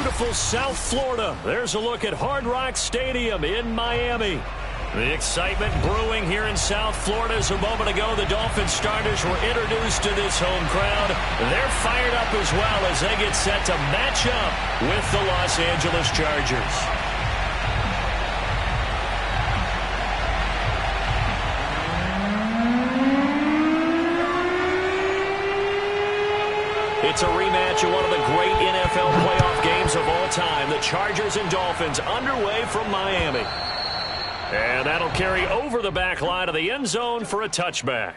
beautiful South Florida. There's a look at Hard Rock Stadium in Miami. The excitement brewing here in South Florida as a moment ago the Dolphins starters were introduced to this home crowd. They're fired up as well as they get set to match up with the Los Angeles Chargers. It's a rematch of one of the great NFL playoff games of all time. The Chargers and Dolphins underway from Miami. And that'll carry over the back line of the end zone for a touchback.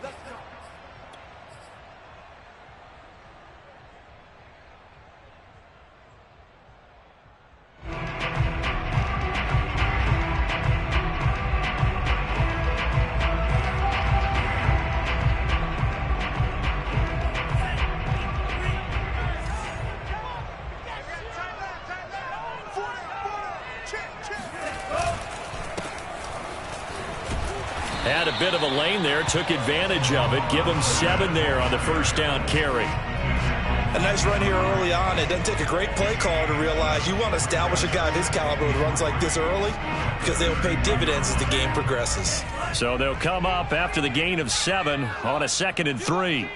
Had a bit of a lane there, took advantage of it. Give him 7 there on the first down carry. A nice run here early on. It doesn't take a great play caller to realize you want to establish a guy of his caliber with runs like this early because they'll pay dividends as the game progresses. So they'll come up after the gain of 7 on a 2nd and 3.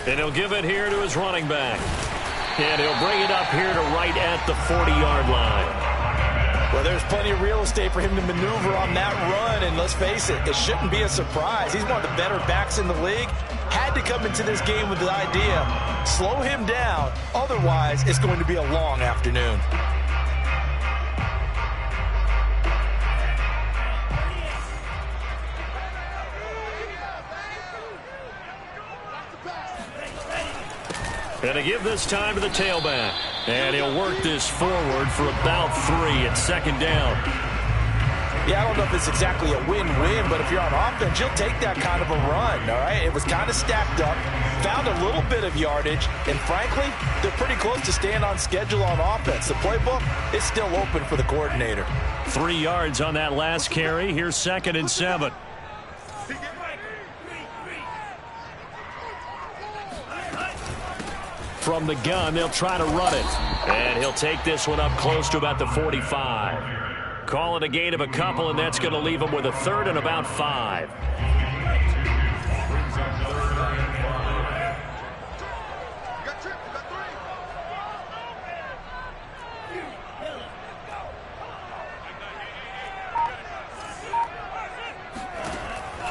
And he'll give it here to his running back. And he'll bring it up here to right at the 40-yard line. Well, there's plenty of real estate for him to maneuver on that run, and let's face it, it shouldn't be a surprise. He's one of the better backs in the league. Had to come into this game with the idea, slow him down, otherwise it's going to be a long afternoon. And to give this time to the tailback. And he'll work this forward for about 3 at 2nd down. Yeah, I don't know if it's exactly a win-win, but if you're on offense, you'll take that kind of a run, all right? It was kind of stacked up, found a little bit of yardage, and frankly, they're pretty close to staying on schedule on offense. The playbook is still open for the coordinator. 3 yards on that last carry. Here's 2nd and 7. From the gun, they'll try to run it. And he'll take this one up close to about the 45. Call it a gain of a couple, and that's going to leave him with a 3rd and about 5.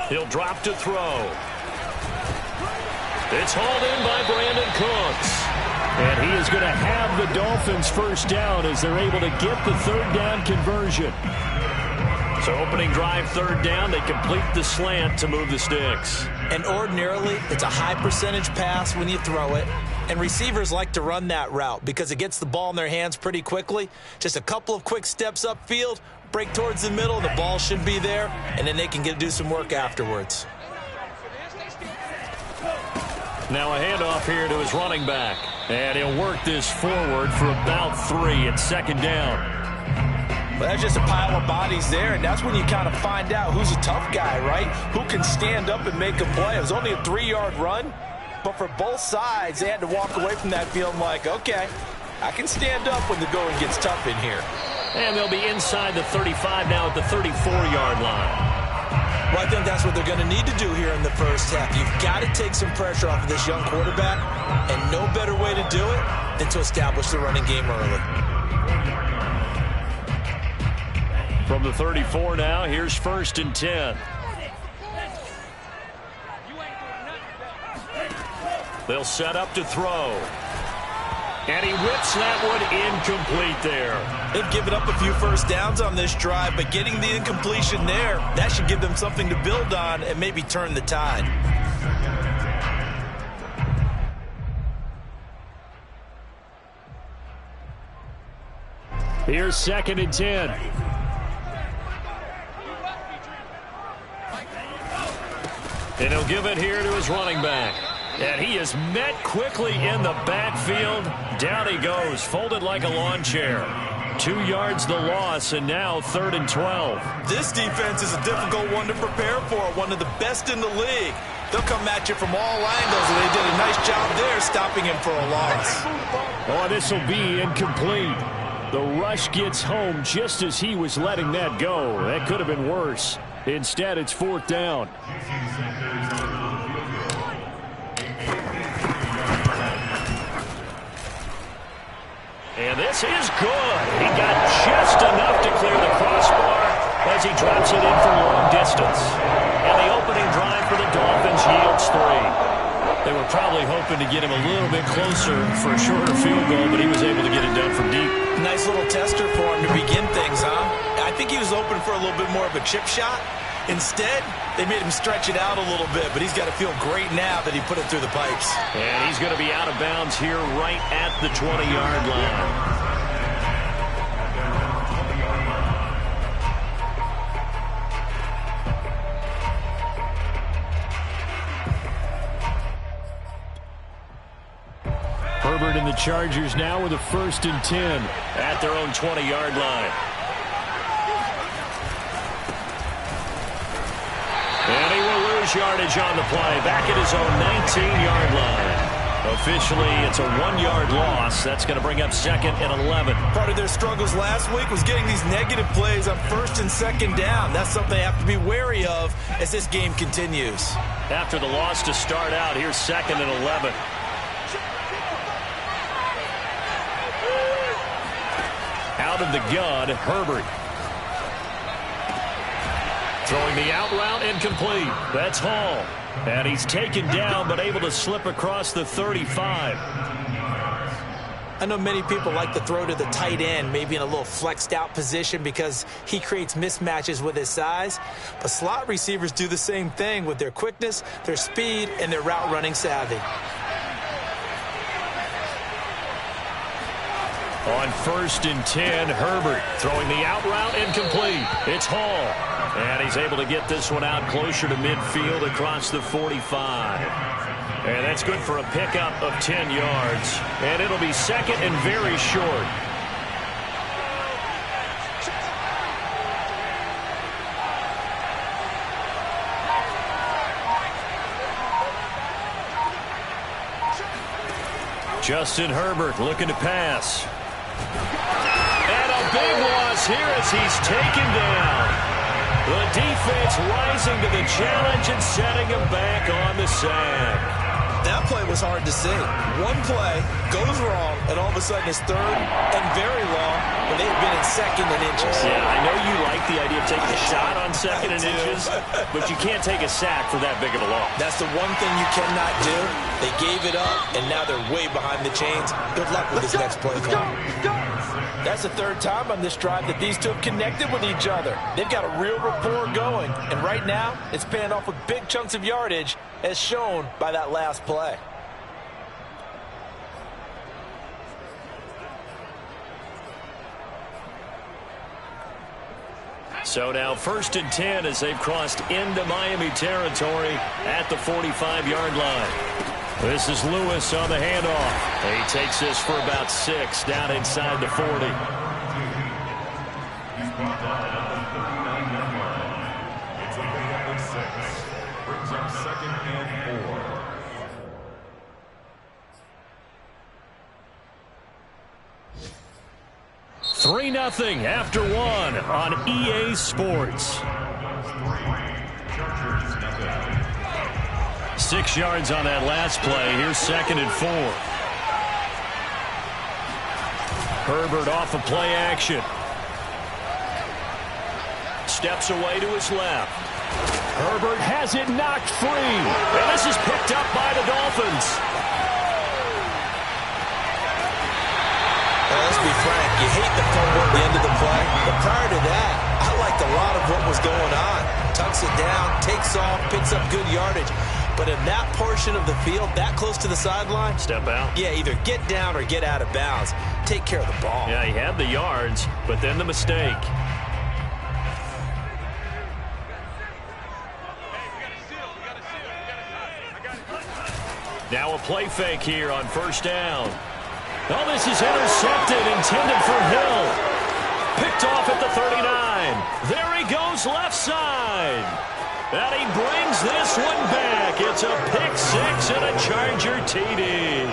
He'll drop to throw. It's hauled in by Brandon Cooks. And he is going to have the Dolphins first down as they're able to get the 3rd down conversion. So opening drive 3rd down, they complete the slant to move the sticks. And ordinarily, it's a high percentage pass when you throw it. And receivers like to run that route because it gets the ball in their hands pretty quickly. Just a couple of quick steps upfield, break towards the middle, the ball should be there, and then they can do some work afterwards. Now a handoff here to his running back. And he'll work this forward for about 3 at 2nd down. Well, that's just a pile of bodies there, and that's when you kind of find out who's a tough guy, right? Who can stand up and make a play. It was only a 3-yard run, but for both sides, they had to walk away from that feeling like, okay, I can stand up when the going gets tough in here. And they'll be inside the 35 now at the 34-yard line. Well, I think that's what they're going to need to do here in the first half. You've got to take some pressure off of this young quarterback, and no better way to do it than to establish the running game early. From the 34 now, here's 1st and 10. They'll set up to throw. And he whips that one incomplete there. They've given up a few first downs on this drive, but getting the incompletion there, that should give them something to build on and maybe turn the tide. Here's 2nd and 10. And he'll give it here to his running back. And he is met quickly in the backfield. Down he goes, folded like a lawn chair. 2 yards the loss, and now 3rd and 12. This defense is a difficult one to prepare for, one of the best in the league. They'll come at you from all angles, and they did a nice Nice job there stopping him for a loss. Oh, this will be incomplete. The rush gets home just as he was letting that go. That could have been worse. Instead, it's 4th down. And this is good. He got just enough to clear the crossbar as he drops it in for long distance. And the opening drive for the Dolphins yields 3. They were probably hoping to get him a little bit closer for a shorter field goal, but he was able to get it done from deep. Nice little tester for him to begin things, huh? I think he was open for a little bit more of a chip shot. Instead, they made him stretch it out a little bit, but he's got to feel great now that he put it through the pipes. And he's going to be out of bounds here right at the 20-yard line. Herbert and the Chargers now with a 1st and 10 at their own 20-yard line. And he will lose yardage on the play, back at his own 19-yard line. Officially, it's a 1-yard loss. That's going to bring up 2nd and 11. Part of their struggles last week was getting these negative plays on 1st and 2nd down. That's something they have to be wary of as this game continues. After the loss to start out, here's 2nd and 11. Out of the gun, Herbert. Throwing the out route incomplete. That's Hall. And he's taken down but able to slip across the 35. I know many people like to throw to the tight end, maybe in a little flexed out position because he creates mismatches with his size. But slot receivers do the same thing with their quickness, their speed, and their route running savvy. On 1st and 10, Herbert throwing the out route incomplete. It's Hall. And he's able to get this one out closer to midfield across the 45. And that's good for a pickup of 10 yards. And it'll be 2nd and very short. Justin Herbert looking to pass. And a big loss here as he's taken down. The defense rising to the challenge and setting him back on the sack. That play was hard to see. One play goes wrong, and all of a sudden it's 3rd and very long when they've been in 2nd and inches. Yeah, I know you like the idea of taking a shot on 2nd and inches, but you can't take a sack for that big of a loss. That's the one thing you cannot do. They gave it up, and now they're way behind the chains. Good luck with this next play call. That's the 3rd time on this drive that these two have connected with each other. They've got a real rapport going, and right now it's paying off with big chunks of yardage as shown by that last play. So now 1st and 10 as they've crossed into Miami territory at the 45-yard line. This is Lewis on the handoff. He takes this for about 6 down inside the 40. Brings up 2nd and 4. Three 3-0 after 1 on EA Sports. 6 yards on that last play. Here's 2nd and 4. Herbert off of play action. Steps away to his left. Herbert has it knocked free. And this is picked up by the Dolphins. Let's be frank, you hate the fumble at the end of the play. But prior to that, I liked a lot of what was going on. Tucks it down, takes off, picks up good yardage. But in that portion of the field, that close to the sideline, step out. Yeah, either get down or get out of bounds. Take care of the ball. Yeah, he had the yards, but then the mistake. Now a play fake here on 1st down. Oh, this is intercepted, intended for Hill. Picked off at the 39. There he goes left side. And he brings this one back. It's a pick six and a Charger TD.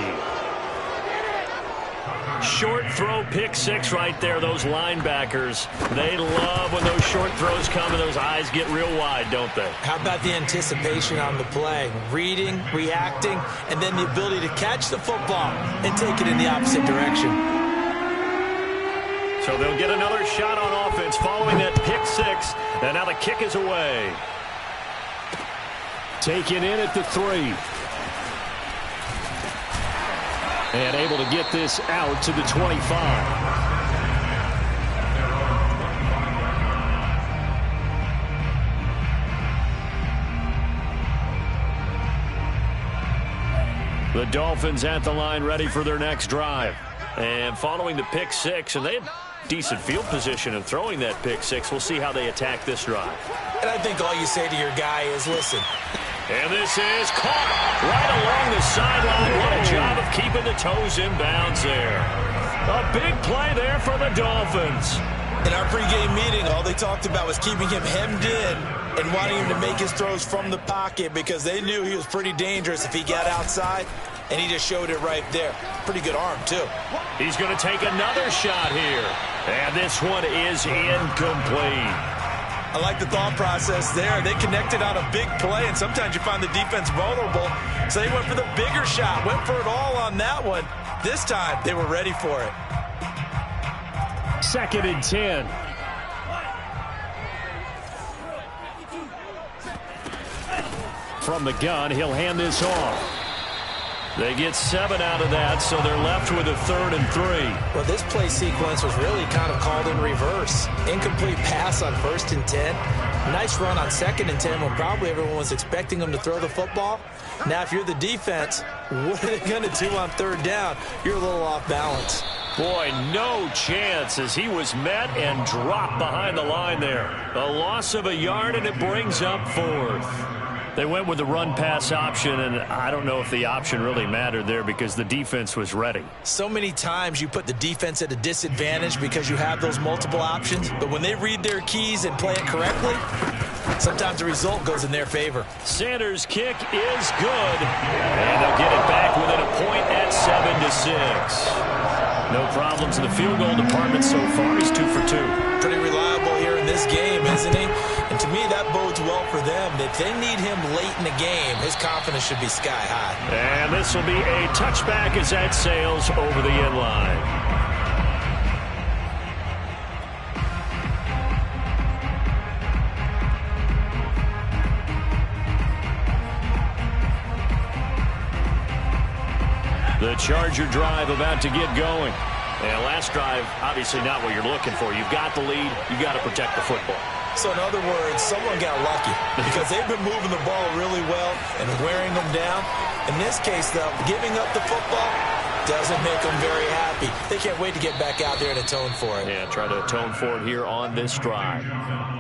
Short throw pick six right there. Those linebackers, they love when those short throws come and those eyes get real wide, don't they? How about the anticipation on the play? Reading, reacting, and then the ability to catch the football and take it in the opposite direction. So they'll get another shot on offense following that pick six. And now the kick is away. Taken in at the 3. And able to get this out to the 25. The Dolphins at the line ready for their next drive. And following the pick six, and they had decent field position in throwing that pick six. We'll see how they attack this drive. And I think all you say to your guy is, listen. And this is caught right along the sideline. What a job of keeping the toes in bounds there. A big play there for the Dolphins. In our pregame meeting, all they talked about was keeping him hemmed in and wanting him to make his throws from the pocket because they knew he was pretty dangerous if he got outside, and he just showed it right there. Pretty good arm, too. He's going to take another shot here. And this one is incomplete. I like the thought process there. They connected on a big play, and sometimes you find the defense vulnerable. So they went for the bigger shot, went for it all on that one. This time, they were ready for it. 2nd and 10. From the gun, he'll hand this off. They get 7 out of that, so they're left with a 3rd and 3. Well, this play sequence was really kind of called in reverse. Incomplete pass on 1st and 10. Nice run on 2nd and 10 when probably everyone was expecting them to throw the football. Now, if you're the defense, what are they going to do on 3rd down? You're a little off balance. Boy, no chance as he was met and dropped behind the line there. A loss of a yard, and it brings up 4th. They went with the run-pass option, and I don't know if the option really mattered there because the defense was ready. So many times you put the defense at a disadvantage because you have those multiple options, but when they read their keys and play it correctly, sometimes the result goes in their favor. Sanders' kick is good, and they'll get it back within a point at 7-6. No problems in the field goal department so far. He's 2 for 2. Pretty reliable here in this game, isn't he? And to me, that bodes well for them. If they need him late in the game, his confidence should be sky high. And this will be a touchback as that sails over the end line. The Charger drive about to get going. And last drive, obviously not what you're looking for. You've got the lead. You've got to protect the football. So in other words, someone got lucky because they've been moving the ball really well and wearing them down. In this case, though, giving up the football doesn't make them very happy. They can't wait to get back out there and atone for it. Yeah, try to atone for it here on this drive.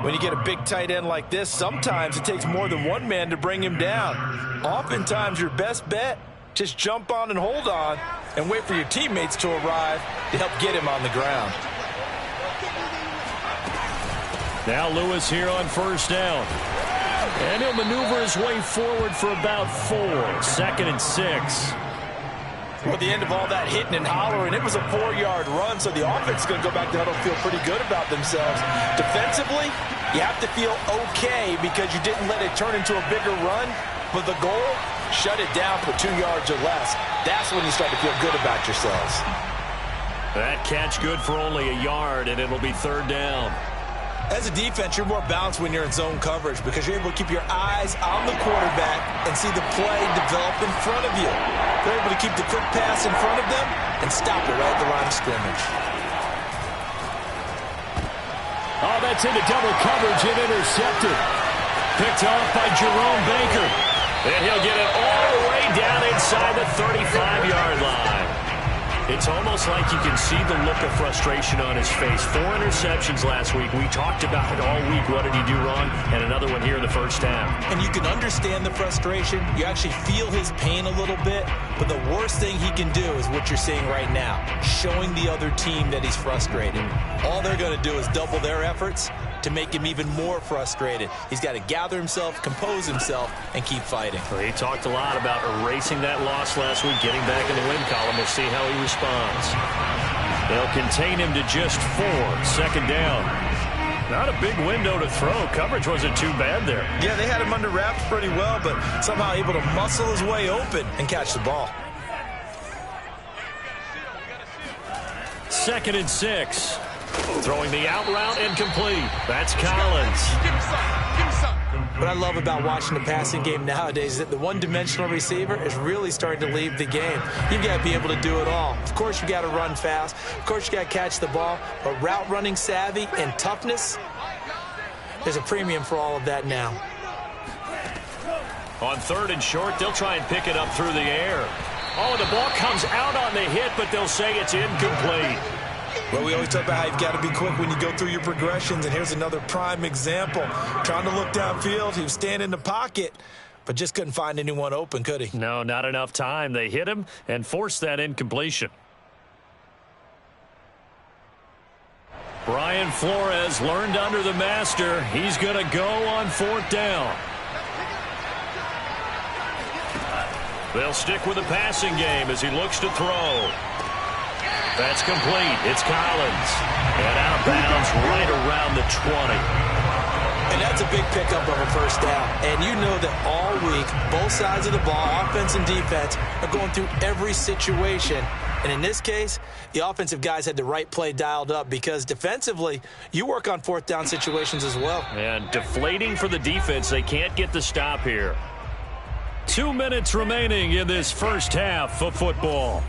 When you get a big tight end like this, sometimes it takes more than one man to bring him down. Oftentimes, your best bet, just jump on and hold on and wait for your teammates to arrive to help get him on the ground. Now Lewis here on 1st down. And he'll maneuver his way forward for about 4. 2nd and 6. Well, at the end of all that hitting and hollering, it was a 4-yard run, so the offense is going to go back to huddle, feel pretty good about themselves. Defensively, you have to feel okay because you didn't let it turn into a bigger run, but the goal, shut it down for 2 yards or less. That's when you start to feel good about yourselves. That catch good for only a yard, and it'll be 3rd down. As a defense, you're more balanced when you're in zone coverage because you're able to keep your eyes on the quarterback and see the play develop in front of you. They're able to keep the quick pass in front of them and stop it right at the line of scrimmage. Oh, that's into double coverage and intercepted. Picked off by Jerome Baker. And he'll get it all the way down inside the 35-yard line. It's almost like you can see the look of frustration on his face. 4 interceptions last week. We talked about it all week. What did he do wrong? And another one here in the 1st half. And you can understand the frustration. You actually feel his pain a little bit. But the worst thing he can do is what you're seeing right now, showing the other team that he's frustrated. All they're going to do is double their efforts, to make him even more frustrated. He's got to gather himself, compose himself, and keep fighting. Well, he talked a lot about erasing that loss last week, getting back in the win column. We'll see how he responds. They'll contain him to just 4. Second down. Not a big window to throw. Coverage wasn't too bad there. Yeah, they had him under wraps pretty well, but somehow able to muscle his way open and catch the ball. 2nd and 6. Throwing the out route incomplete. That's Collins. What I love about watching the passing game nowadays is that the one-dimensional receiver is really starting to leave the game. You've got to be able to do it all. Of course, you got to run fast. Of course, you got to catch the ball. But route running savvy and toughness, there's a premium for all of that now. On 3rd and short, they'll try and pick it up through the air. Oh, the ball comes out on the hit, but they'll say it's incomplete. Well, we always talk about how you've got to be quick when you go through your progressions, and here's another prime example. Trying to look downfield, he was standing in the pocket, but just couldn't find anyone open, could he? No, not enough time. They hit him and forced that incompletion. Brian Flores learned under the master. He's going to go on 4th down. They'll stick with the passing game as he looks to throw. That's complete. It's Collins. And out of bounds right around the 20. And that's a big pickup of a first down. And you know that all week, both sides of the ball, offense and defense, are going through every situation. And in this case, the offensive guys had the right play dialed up because defensively, you work on 4th down situations as well. And deflating for the defense. They can't get the stop here. 2 minutes remaining in this first half of football.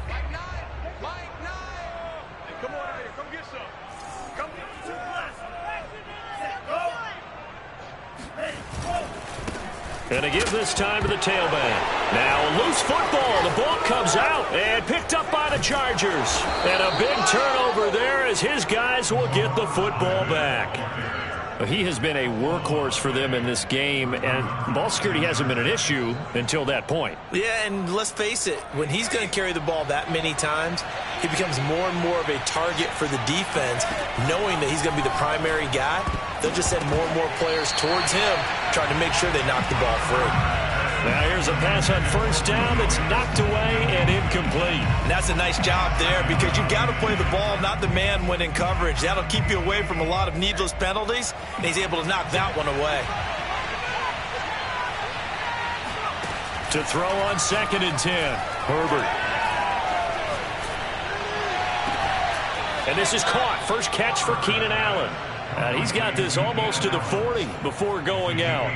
And to give this time to the tailback. Now, loose football. The ball comes out and picked up by the Chargers. And a big turnover there as his guys will get the football back. He has been a workhorse for them in this game, and ball security hasn't been an issue until that point. Yeah, and let's face it, when he's going to carry the ball that many times, he becomes more and more of a target for the defense, knowing that he's going to be the primary guy. They'll just send more and more players towards him, trying to make sure they knock the ball free. Now here's a pass on 1st down that's knocked away and incomplete. And that's a nice job there because you've got to play the ball, not the man when in coverage. That'll keep you away from a lot of needless penalties, and he's able to knock that one away. To throw on 2nd and 10, Herbert. And this is caught. First catch for Keenan Allen. And he's got this almost to the 40 before going out.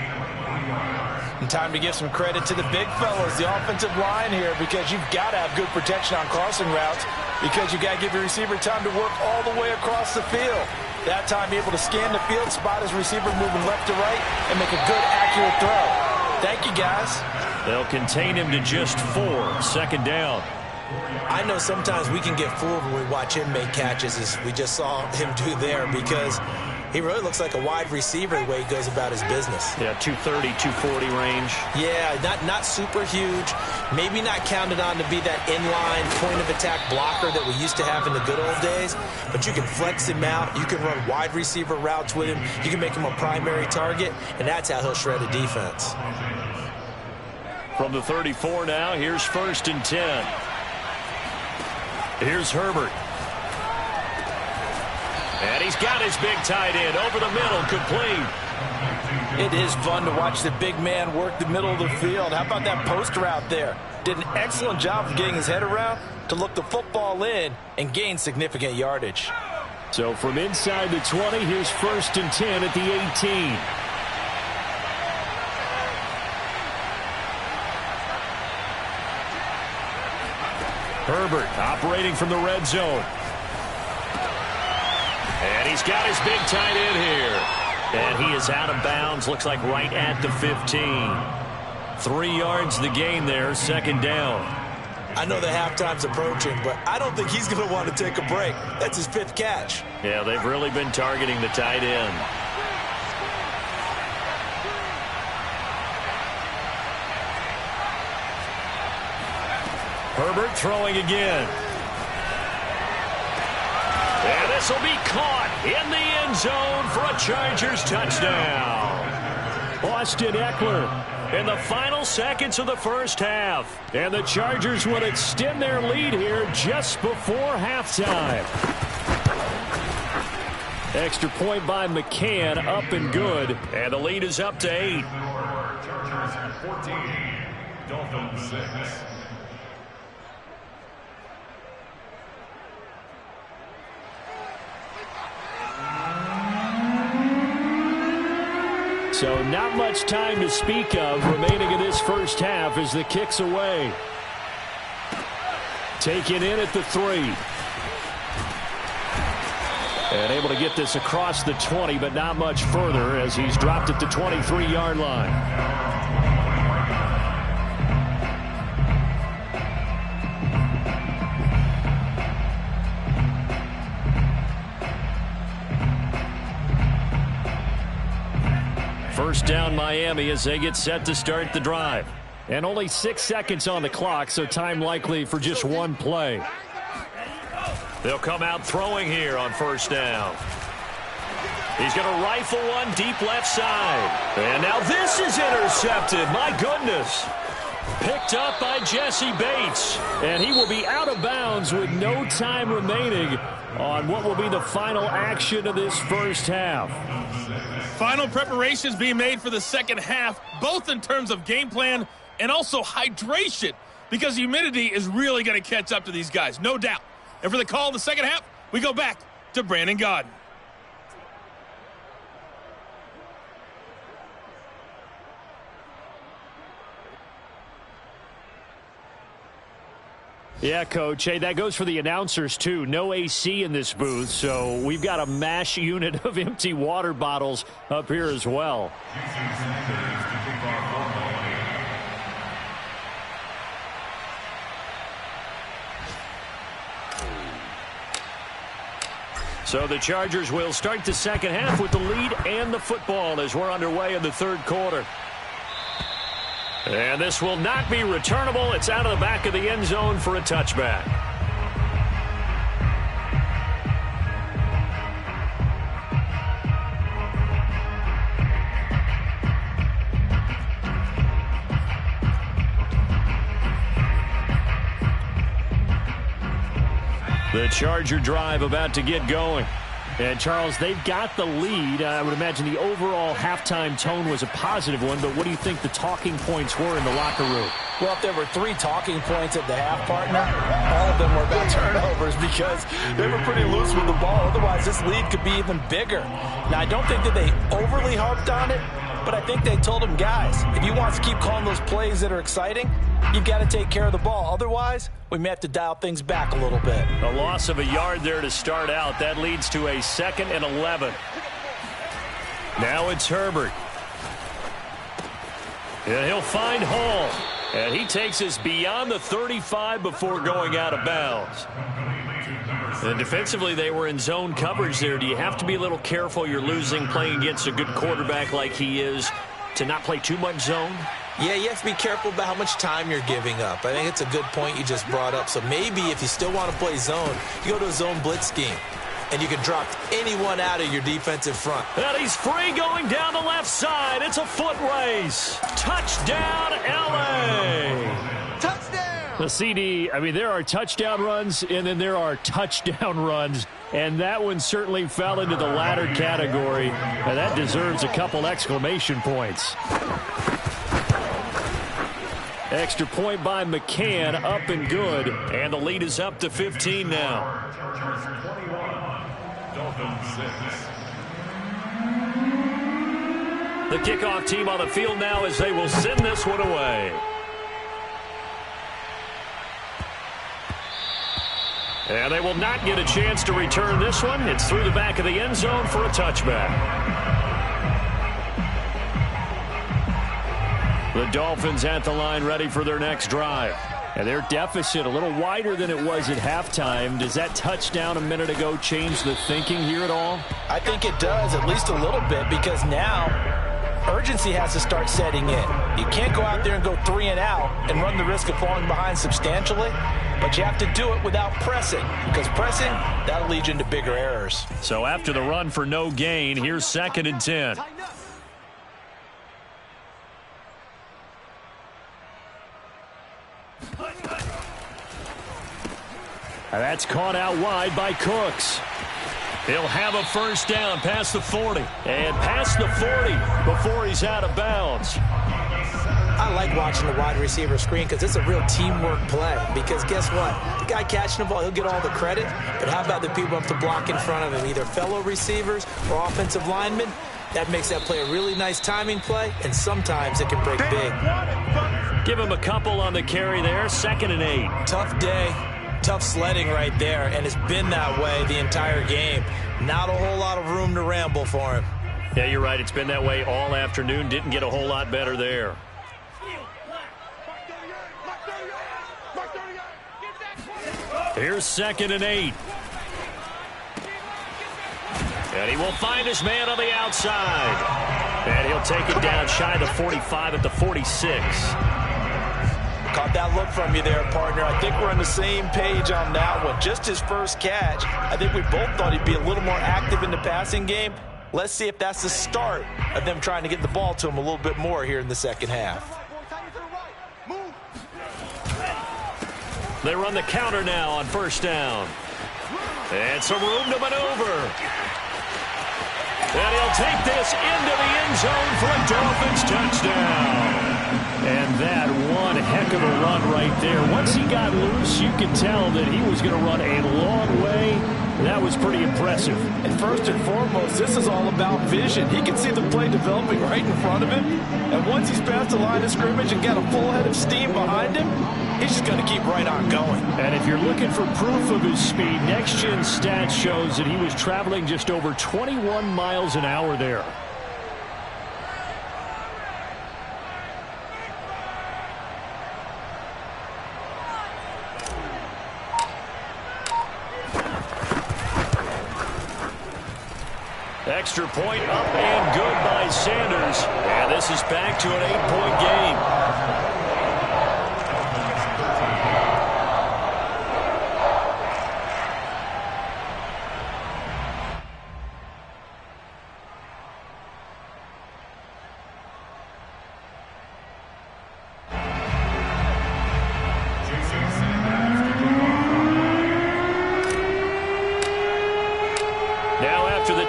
And time to give some credit to the big fellas, the offensive line here, because you've got to have good protection on crossing routes because you've got to give your receiver time to work all the way across the field. That time, be able to scan the field, spot his receiver moving left to right, and make a good, accurate throw. Thank you, guys. They'll contain him to just 4. 2nd down. I know sometimes we can get fooled when we watch him make catches, as we just saw him do there, because he really looks like a wide receiver the way he goes about his business. Yeah, 230, 240 range. Yeah, not super huge. Maybe not counted on to be that inline point-of-attack blocker that we used to have in the good old days, but you can flex him out. You can run wide receiver routes with him. You can make him a primary target, and that's how he'll shred a defense. From the 34 now, here's 1st and 10. Here's Herbert. And he's got his big tight end over the middle, complete. It is fun to watch the big man work the middle of the field. How about that post route there? Did an excellent job of getting his head around to look the football in and gain significant yardage. So from inside the 20, here's 1st and 10 at the 18. Herbert operating from the red zone. And he's got his big tight end here. And he is out of bounds, looks like right at the 15. 3 yards the gain there, 2nd down. I know the halftime's approaching, but I don't think he's going to want to take a break. That's his 5th catch. Yeah, they've really been targeting the tight end. Herbert throwing again. And this will be caught in the end zone for a Chargers touchdown. Austin Eckler in the final seconds of the first half. And the Chargers will extend their lead here just before halftime. Extra point by McCann, up and good. And the lead is up to 8. Chargers 14, Dolphins 6. So not much time to speak of remaining in this first half as the kick's away. Taken in at the 3. And able to get this across the 20, but not much further as he's dropped at the 23-yard line. First down Miami as they get set to start the drive. And only 6 seconds on the clock, so time likely for just one play. They'll come out throwing here on first down. He's going to rifle one deep left side. And now this is intercepted. My goodness. Picked up by Jesse Bates. And he will be out of bounds with no time remaining on what will be the final action of this first half. Final preparations being made for the second half, both in terms of game plan and also hydration, because humidity is really going to catch up to these guys, no doubt. And for the call in the second half, we go back to Brandon Gaudin. Yeah, Coach. Hey, that goes for the announcers, too. No AC in this booth, so we've got a mash unit of empty water bottles up here as well. So the Chargers will start the second half with the lead and the football as we're underway in the third quarter. And this will not be returnable. It's out of the back of the end zone for a touchback. The Charger drive about to get going. And, Charles, they've got the lead. I would imagine the overall halftime tone was a positive one, but what do you think the talking points were in the locker room? Well, if there were 3 talking points at the half, partner, all of them were about turnovers because they were pretty loose with the ball. Otherwise, this lead could be even bigger. Now, I don't think that they overly harped on it, but I think they told them, guys, if you want to keep calling those plays that are exciting, you've got to take care of the ball. Otherwise, we may have to dial things back a little bit. A loss of a yard there to start out. That leads to a 2nd and 11. Now it's Herbert. And he'll find Hall. And he takes us beyond the 35 before going out of bounds. And defensively, they were in zone coverage there. Do you have to be a little careful? You're losing playing against a good quarterback like he is to not play too much zone? Yeah, you have to be careful about how much time you're giving up. I think it's a good point you just brought up. So maybe if you still want to play zone, you go to a zone blitz scheme, and you can drop anyone out of your defensive front. And he's free going down the left side. It's a foot race. Touchdown, L.A. Touchdown! The CD, I mean, there are touchdown runs, and then there are touchdown runs. And that one certainly fell into the latter category. And that deserves a couple exclamation points. Extra point by McCann, up and good. And the lead is up to 15 now. Chargers 21, Dolphins 6. The kickoff team on the field now as they will send this one away. And they will not get a chance to return this one. It's through the back of the end zone for a touchback. The Dolphins at the line ready for their next drive. And their deficit a little wider than it was at halftime. Does that touchdown a minute ago change the thinking here at all? I think it does, at least a little bit, because now urgency has to start setting in. You can't go out there and go 3 and out and run the risk of falling behind substantially, but you have to do it without pressing, because pressing, that'll lead you into bigger errors. So after the run for no gain, here's 2nd and 10. That's caught out wide by Cooks. He'll have a first down past the 40. And past the 40 before he's out of bounds. I like watching the wide receiver screen because it's a real teamwork play. Because guess what? The guy catching the ball, he'll get all the credit. But how about the people up to block in front of him, either fellow receivers or offensive linemen? That makes that play a really nice timing play, and sometimes it can break big. Give him a couple on the carry there. 2nd and 8. Tough day. Tough sledding right there, and it's been that way the entire game. Not a whole lot of room to ramble for him. Yeah, you're right. It's been that way all afternoon. Didn't get a whole lot better there. Here's 2nd and 8. And he will find his man on the outside. And he'll take it down shy of the 45 at the 46. Caught that look from you there, partner. I think we're on the same page on that one. Just his first catch. I think we both thought he'd be a little more active in the passing game. Let's see if that's the start of them trying to get the ball to him a little bit more here in the second half. They run the counter now on first down. And some room to maneuver. And he'll take this into the end zone for a Dolphins touchdown. And that one heck of a run right there. Once he got loose, you could tell that he was going to run a long way. That was pretty impressive. And first and foremost, this is all about vision. He can see the play developing right in front of him. And once he's past the line of scrimmage and got a full head of steam behind him, he's just going to keep right on going. And if you're looking for proof of his speed, Next Gen Stats shows that he was traveling just over 21 miles an hour there. Extra point up and good by Sanders. And this is back to an 8-point game.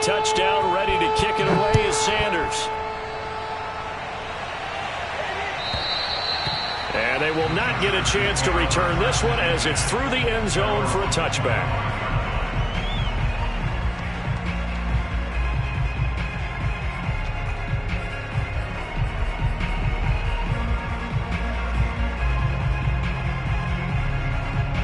Touchdown, ready to kick it away is Sanders. And they will not get a chance to return this one as it's through the end zone for a touchback.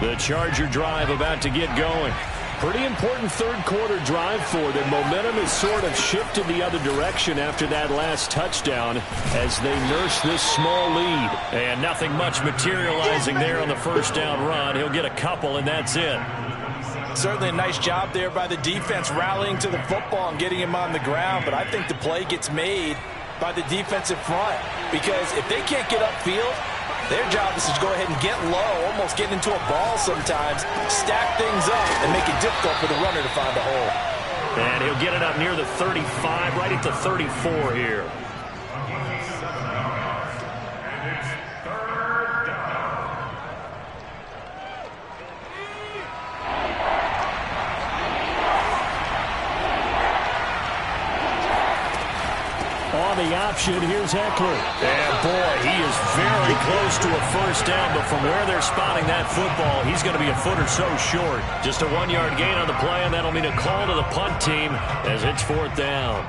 The Charger drive about to get going. Pretty important third-quarter drive for them. Momentum has sort of shifted the other direction after that last touchdown as they nurse this small lead. And nothing much materializing there on the first down run. He'll get a couple, and that's it. Certainly a nice job there by the defense rallying to the football and getting him on the ground. But I think the play gets made by the defensive front because if they can't get upfield, their job is to go ahead and get low, almost get into a ball sometimes, stack things up, and make it difficult for the runner to find a hole. And he'll get it up near the 35, right at the 34 here. On the option, here's Eckler. And boy, he is very close to a first down, but from where they're spotting that football, he's going to be a foot or so short. Just a 1-yard gain on the play, and that'll mean a call to the punt team as it's 4th down.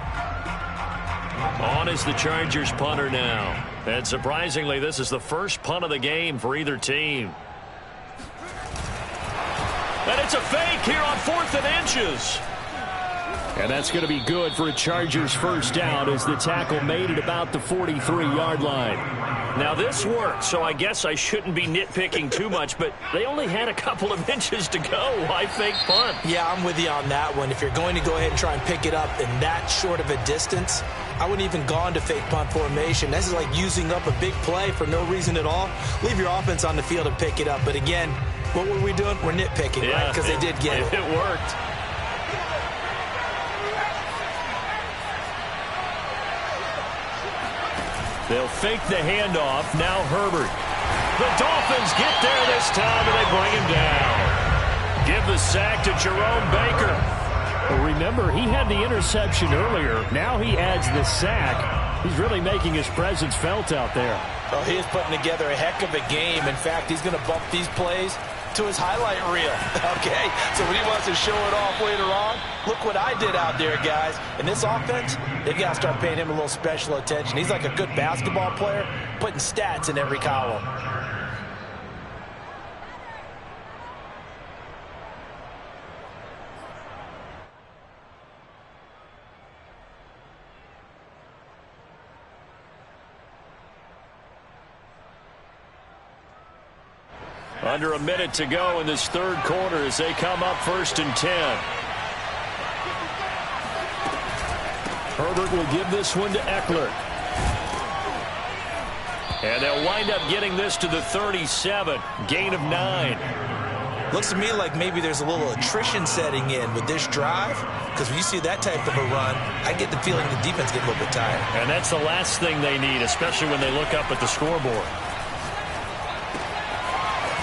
On is the Chargers punter now. And surprisingly, this is the first punt of the game for either team. And it's a fake here on 4th and inches. And that's going to be good for a Chargers first down as the tackle made at about the 43-yard line. Now, this worked, so I guess I shouldn't be nitpicking too much, but they only had a couple of inches to go. Why fake punt? Yeah, I'm with you on that one. If you're going to go ahead and try and pick it up in that short of a distance, I wouldn't even gone to fake punt formation. This is like using up a big play for no reason at all. Leave your offense on the field and pick it up. But again, what were we doing? We're nitpicking, right? Because they did get it. It worked. They'll fake the handoff. Now Herbert. The Dolphins get there this time, and they bring him down. Give the sack to Jerome Baker. Well, remember, he had the interception earlier. Now he adds the sack. He's really making his presence felt out there. Oh, he is putting together a heck of a game. In fact, he's going to bump these plays to his highlight reel. Okay, so when he wants to show it off later on, look what I did out there, guys. In this offense, they've got to start paying him a little special attention. He's like a good basketball player, putting stats in every column. Under a minute to go in this third quarter as they come up 1st and 10. Herbert will give this one to Eckler. And they'll wind up getting this to the 37. Gain of 9. Looks to me like maybe there's a little attrition setting in with this drive, because when you see that type of a run, I get the feeling the defense get a little bit tired. And that's the last thing they need, especially when they look up at the scoreboard.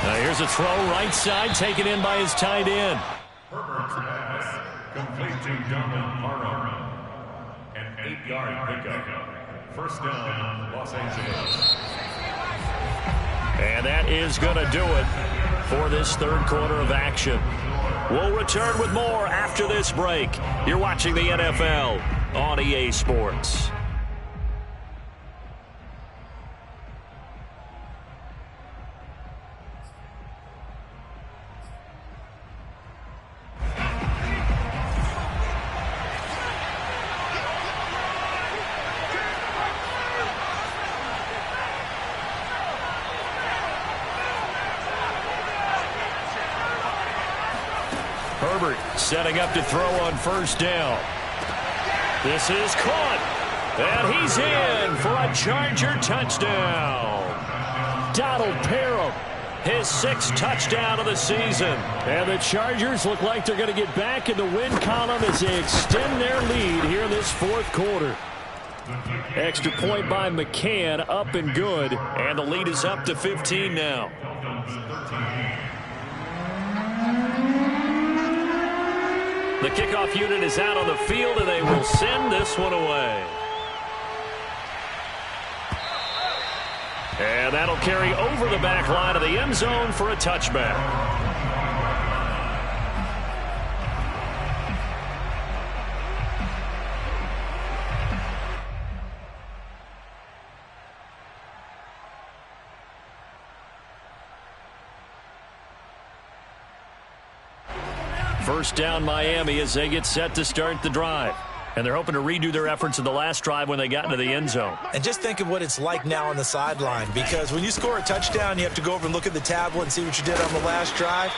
Now here's a throw right side, taken in by his tight end. Herbert's pass complete to Donald Parham. An 8-yard pickup. First down, Los Angeles. And that is going to do it for this third quarter of action. We'll return with more after this break. You're watching the NFL on EA Sports. Herbert setting up to throw on first down. This is caught. And he's in for a Charger touchdown. Donald Parham, his 6th touchdown of the season. And the Chargers look like they're going to get back in the win column as they extend their lead here in this fourth quarter. Extra point by McCann, up and good. And the lead is up to 15 now. The kickoff unit is out on the field, and they will send this one away. And that'll carry over the back line of the end zone for a touchback. First down Miami as they get set to start the drive. And they're hoping to redo their efforts in the last drive when they got into the end zone. And just think of what it's like now on the sideline, because when you score a touchdown, you have to go over and look at the tablet and see what you did on the last drive.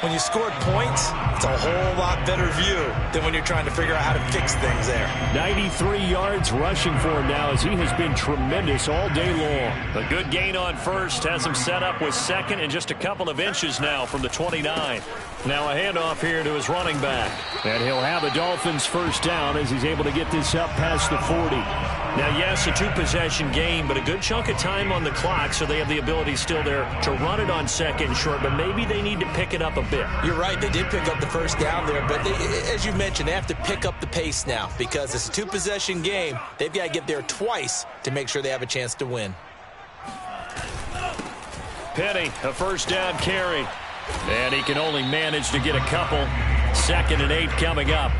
When you scored points, it's a whole lot better view than when you're trying to figure out how to fix things there. 93 yards rushing for him now as he has been tremendous all day long. A good gain on first has him set up with second and just a couple of inches now from the 29. Now a handoff here to his running back. And he'll have the Dolphins first down as he's able to get this up past the 40. Now, yes, a 2-possession game, but a good chunk of time on the clock, so they have the ability still there to run it on second short, but maybe they need to pick it up a bit. You're right. They did pick up the first down there, but as you mentioned, they have to pick up the pace now because it's a 2-possession game. They've got to get there twice to make sure they have a chance to win. Penny, a first down carry. And he can only manage to get a couple. 2nd and 8 coming up.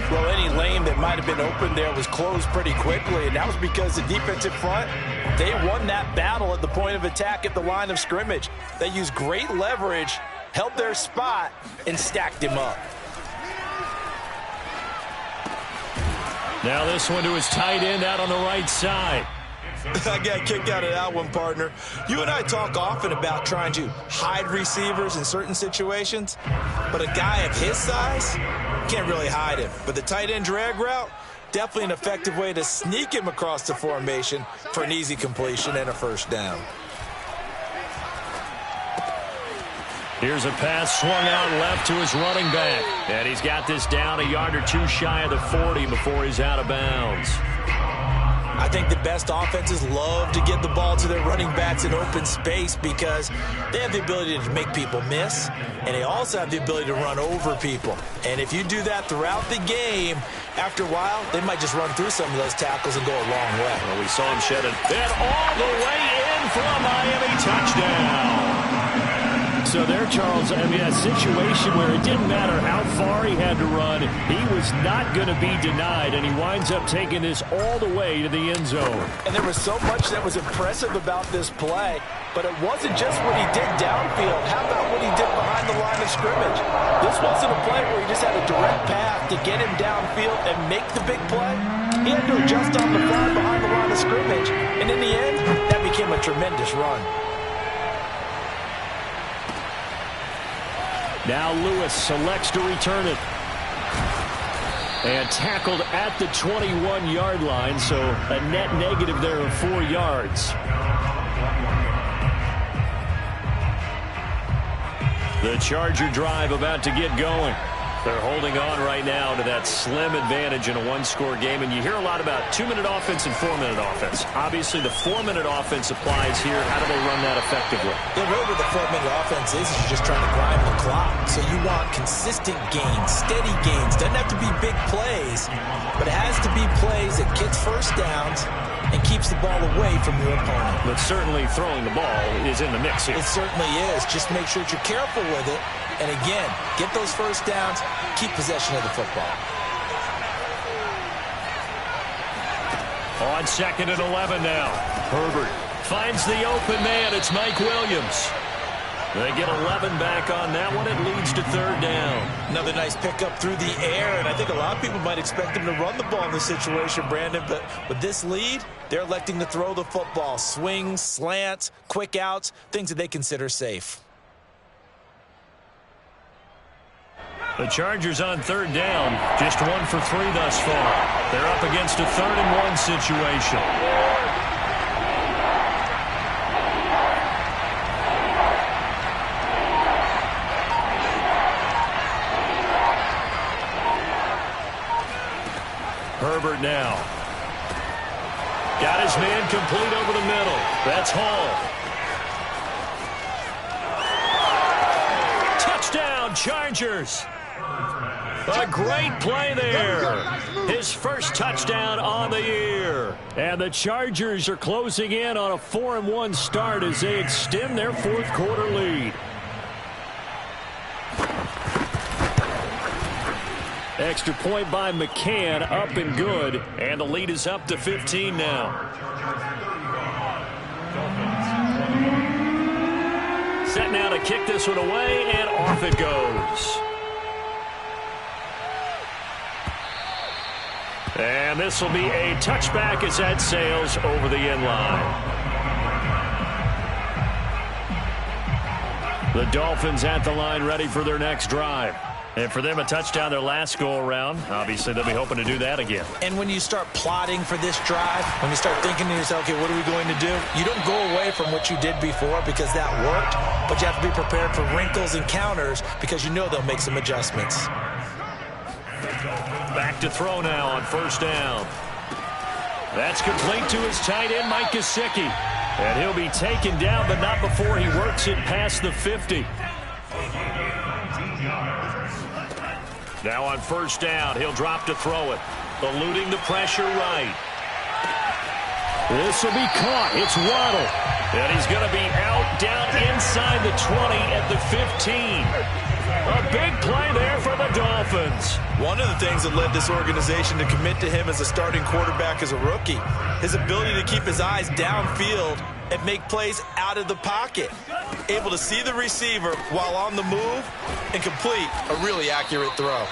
Well, any lane that might have been open there was closed pretty quickly, and that was because the defensive front, they won that battle at the point of attack at the line of scrimmage. They used great leverage, held their spot, and stacked him up. Now this one to his tight end out on the right side. I got kicked out of that one, partner. You and I talk often about trying to hide receivers in certain situations, but a guy of his size can't really hide him. But the tight end drag route, definitely an effective way to sneak him across the formation for an easy completion and a first down. Here's a pass swung out left to his running back. And he's got this down a yard or two shy of the 40 before he's out of bounds. I think the best offenses love to get the ball to their running backs in open space because they have the ability to make people miss, and they also have the ability to run over people. And if you do that throughout the game, after a while, they might just run through some of those tackles and go a long way. Well, we saw him shed it. And all the way in for a Miami touchdown. So there, Charles, I mean, a situation where it didn't matter how far he had to run, he was not going to be denied, and he winds up taking this all the way to the end zone. And there was so much that was impressive about this play, but it wasn't just what he did downfield. How about what he did behind the line of scrimmage? This wasn't a play where he just had a direct path to get him downfield and make the big play. He had to adjust on the fly behind the line of scrimmage, and in the end, that became a tremendous run. Now Lewis selects to return it. And tackled at the 21-yard line, so a net negative there of 4 yards. The Charger drive about to get going. They're holding on right now to that slim advantage in a one-score game, and you hear a lot about 2-minute offense and 4-minute offense. Obviously, the 4-minute offense applies here. How do they run that effectively? Yeah, really what the 4-minute offense is you're just trying to grind the clock. So you want consistent gains, steady gains. Doesn't have to be big plays, but it has to be plays that gets first downs and keeps the ball away from your opponent. But certainly throwing the ball is in the mix here. It certainly is. Just make sure that you're careful with it. And again, get those first downs, keep possession of the football. On 2nd and 11 now. Herbert finds the open man. It's Mike Williams. They get 11 back on that one. It leads to 3rd down. Another nice pickup through the air, and I think a lot of people might expect him to run the ball in this situation, Brandon, but with this lead, they're electing to throw the football. Swings, slants, quick outs, things that they consider safe. The Chargers on 3rd down, just 1 for 3 thus far. They're up against a 3rd and 1 situation. Herbert now. Got his man complete over the middle. That's Hall. Touchdown, Chargers. A great play there. His first touchdown on the year. And the Chargers are closing in on a 4-1 start as they extend their 4th quarter lead. Extra point by McCann, up and good. And the lead is up to 15 now. Set now to kick this one away, and off it goes. And this will be a touchback as that sails over the end line. The Dolphins at the line ready for their next drive. And for them, a touchdown their last go-around. Obviously, they'll be hoping to do that again. And when you start plotting for this drive, when you start thinking to yourself, okay, what are we going to do? You don't go away from what you did before because that worked, but you have to be prepared for wrinkles and counters because you know they'll make some adjustments. Back to throw now on 1st down. That's complete to his tight end, Mike Gesicki. And he'll be taken down, but not before he works it past the 50. Now on 1st down, he'll drop to throw it. Eluding the pressure right. This will be caught. It's Waddle. And he's going to be out down inside the 20 at the 15. A big play there for the Dolphins. One of the things that led this organization to commit to him as a starting quarterback as a rookie, his ability to keep his eyes downfield and make plays out of the pocket. Able to see the receiver while on the move and complete a really accurate throw.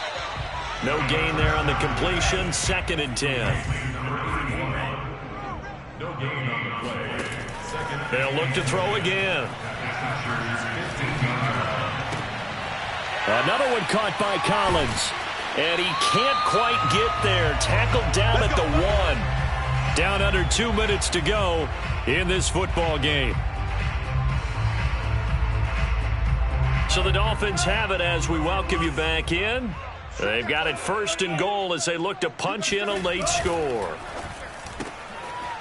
No gain there on the completion. 2nd and 10. No gain on the play. They'll look to throw again. Another one caught by Collins. And he can't quite get there. Tackled down at the 1. Down under 2 minutes to go in this football game. So the Dolphins have it as we welcome you back in. They've got it 1st and goal as they look to punch in a late score.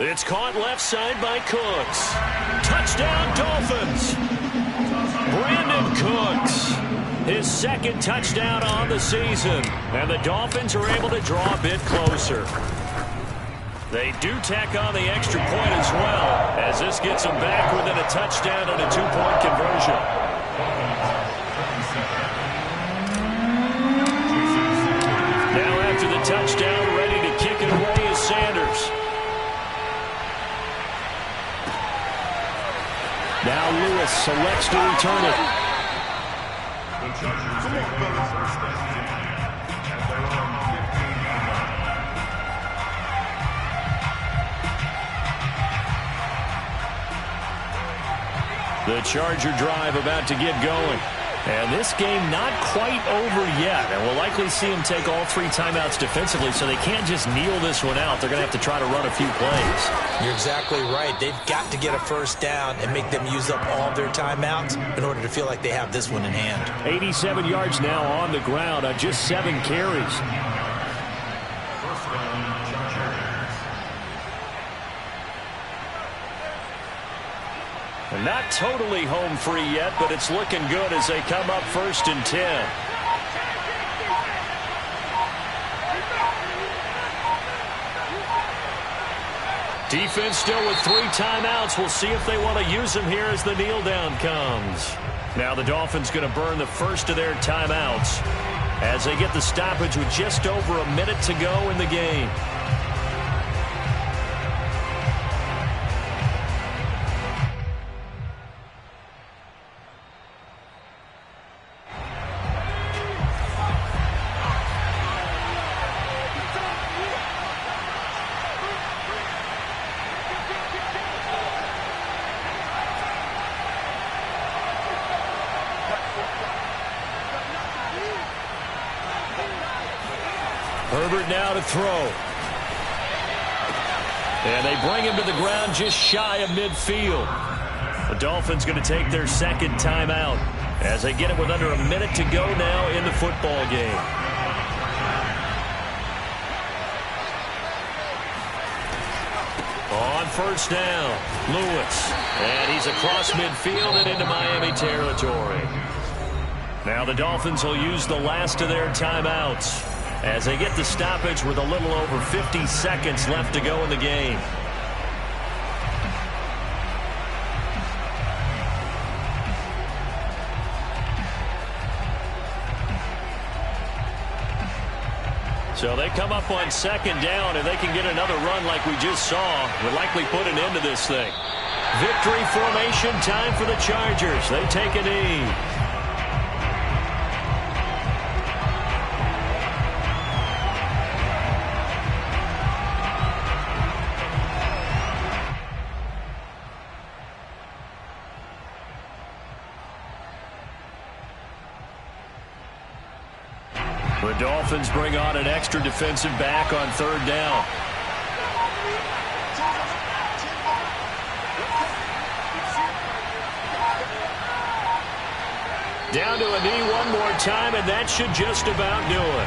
It's caught left side by Cooks. Touchdown, Dolphins. Brandon Cooks. His 2nd touchdown on the season. And the Dolphins are able to draw a bit closer. They do tack on the extra point as well, as this gets them back within a touchdown and a 2-point conversion. Now after the touchdown, ready to kick it away is Sanders. Now Lewis selects to return it. The Chargers take over 1st and 10 at their own 15-yard line. The Charger drive about to get going. And this game not quite over yet. And we'll likely see them take all 3 timeouts defensively, so they can't just kneel this one out. They're going to have to try to run a few plays. You're exactly right. They've got to get a 1st down and make them use up all their timeouts in order to feel like they have this one in hand. 87 yards now on the ground on just 7 carries. 1st down, Chargers. And not totally home free yet, but it's looking good as they come up 1st and 10. Defense still with 3 timeouts. We'll see if they want to use them here as the kneel down comes. Now the Dolphins going to burn the 1st of their timeouts as they get the stoppage with just over a minute to go in the game. Herbert now to throw. And they bring him to the ground just shy of midfield. The Dolphins going to take their 2nd timeout as they get it with under a minute to go now in the football game. On 1st down, Lewis. And he's across midfield and into Miami territory. Now the Dolphins will use the last of their timeouts as they get the stoppage with a little over 50 seconds left to go in the game. So they come up on 2nd down, and they can get another run like we just saw. Would likely put an end to this thing. Victory formation time for the Chargers. They take a knee. The Dolphins bring on an extra defensive back on 3rd down. Down to a knee one more time, and that should just about do it.